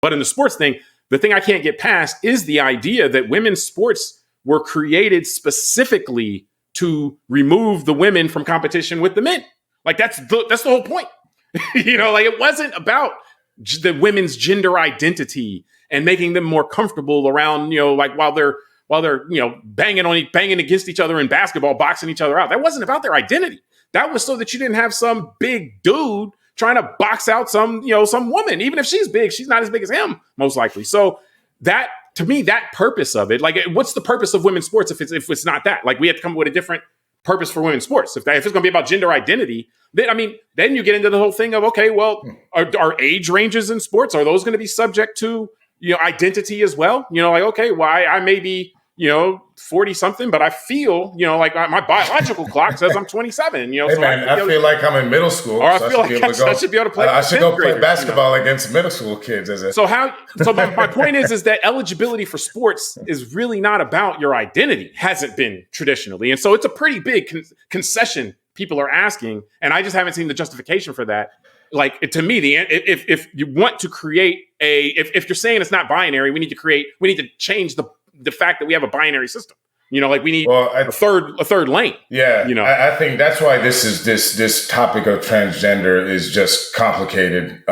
But in the sports thing, the thing I can't get past is the idea that women's sports were created specifically to remove the women from competition with the men. Like that's the whole point. Like it wasn't about the women's gender identity and making them more comfortable around, like while they're banging against each other in basketball, boxing each other out. That wasn't about their identity. That was so that you didn't have some big dude trying to box out some woman. Even if she's big, she's not as big as him, most likely. So that, to me, that purpose of it, like, what's the purpose of women's sports if it's not that? Like, we have to come up with a different purpose for women's sports. If it's going to be about gender identity, then you get into the whole thing of, okay, well, are age ranges in sports, are those going to be subject to, identity as well? Like, okay, well, I may be, 40 something, but I feel, like my biological clock says I'm 27. Hey, so man, I feel like I'm in middle school. Or I feel like I should be able to play. I should go play basketball against middle school kids. So my point is that eligibility for sports is really not about your identity. Hasn't been traditionally. And so it's a pretty big concession people are asking. And I just haven't seen the justification for that. Like, to me, if you want to create if you're saying it's not binary, we need to change the fact that we have a binary system. Like we need a third lane. Yeah. I think that's why this topic of transgender is just complicated.